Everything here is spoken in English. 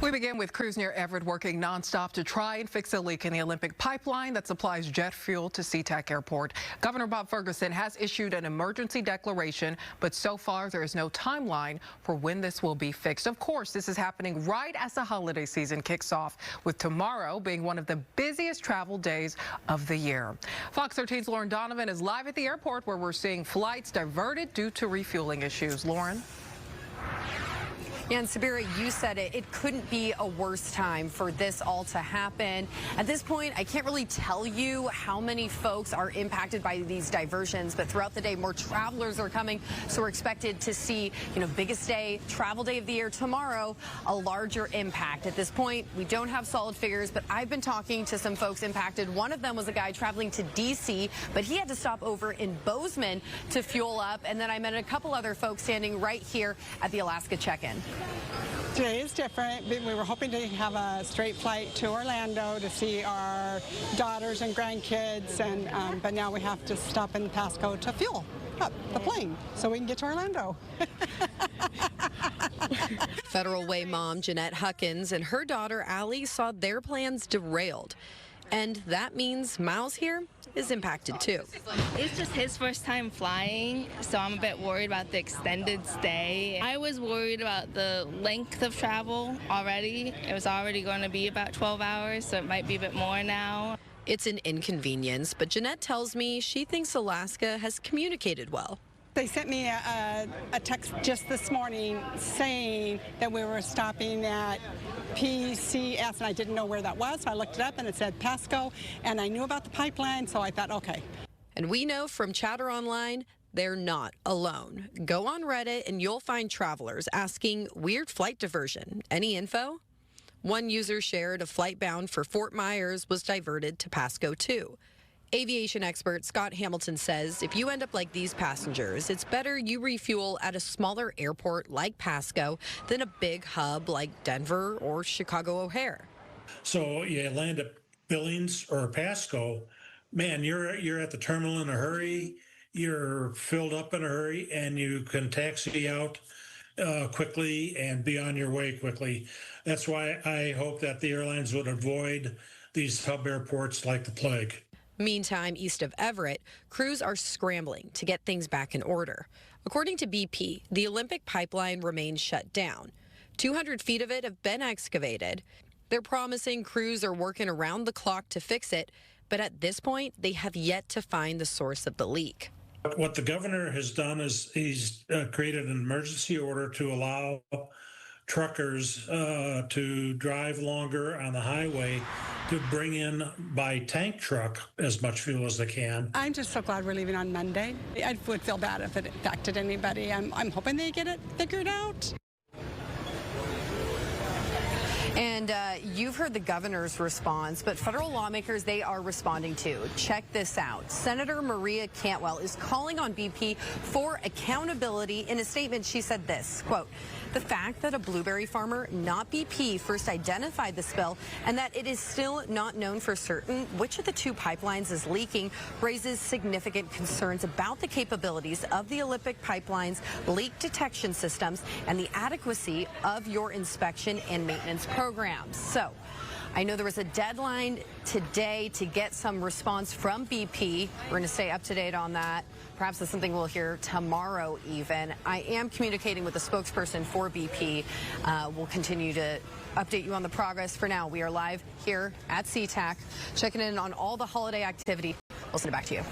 We begin with crews near Everett working nonstop to try and fix a leak in the Olympic pipeline that supplies jet fuel to Sea-Tac-Airport. Governor Bob Ferguson has issued an emergency declaration, but so far there is no timeline for when this will be fixed. Of course, this is happening right as the holiday season kicks off, with tomorrow being one of the busiest travel days of the year. Fox 13's Lauren Donovan is live at the airport where we're seeing flights diverted due to refueling issues. Lauren? Yeah, and Sabira, you said it. It couldn't be a worse time for this all to happen. At this point, I can't really tell you how many folks are impacted by these diversions, but throughout the day, more travelers are coming. So we're expected to see, biggest day, travel day of the year tomorrow, a larger impact. At this point, we don't have solid figures, but I've been talking to some folks impacted. One of them was a guy traveling to D.C., but he had to stop over in Bozeman to fuel up. And then I met a couple other folks standing right here at the Alaska check-in. Today is different. We were hoping to have a straight flight to Orlando to see our daughters and grandkids, and but now we have to stop in Pasco to fuel up the plane so we can get to Orlando. Federal Way mom Jeanette Huckins and her daughter Allie saw their plans derailed. And that means Miles here is impacted too. It's just his first time flying, so I'm a bit worried about the extended stay. I was worried about the length of travel already. It was already going to be about 12 hours, so it might be a bit more now. It's an inconvenience, but Jeanette tells me she thinks Alaska has communicated well. They sent me a text just this morning saying that we were stopping at PCS, and I didn't know where that was, so I looked it up and it said Pasco, and I knew about the pipeline, so I thought, okay. And we know from chatter online, they're not alone. Go on Reddit and you'll find travelers asking weird flight diversion. Any info? One user shared a flight bound for Fort Myers was diverted to Pasco too. Aviation expert Scott Hamilton says if you end up like these passengers, it's better you refuel at a smaller airport like Pasco than a big hub like Denver or Chicago O'Hare. So you land at Billings or Pasco, man, you're at the terminal in a hurry, you're filled up in a hurry, and you can taxi out quickly and be on your way quickly. That's why I hope that the airlines would avoid these hub airports like the plague. Meantime, east of Everett, crews are scrambling to get things back in order. According to BP, the Olympic pipeline remains shut down. 200 feet of it have been excavated. They're promising crews are working around the clock to fix it, but at this point, they have yet to find the source of the leak. What the governor has done is he's created an emergency order to allow truckers to drive longer on the highway to bring in by tank truck as much fuel as they can. I'm just so glad we're leaving on Monday. I would feel bad if it affected anybody. I'm hoping they get it figured out. And you've heard the governor's response, but federal lawmakers, they are responding too. Check this out. Senator Maria Cantwell is calling on BP for accountability. In a statement, she said this, quote, "The fact that a blueberry farmer, not BP, first identified the spill and that it is still not known for certain which of the two pipelines is leaking raises significant concerns about the capabilities of the Olympic pipeline's leak detection systems and the adequacy of your inspection and maintenance programs." So I know there was a deadline today to get some response from BP. We're going to stay up to date on that. Perhaps that's something we'll hear tomorrow even. I am communicating with the spokesperson for BP. We'll continue to update you on the progress. For now, we are live here at Sea-Tac, checking in on all the holiday activity. We'll send it back to you.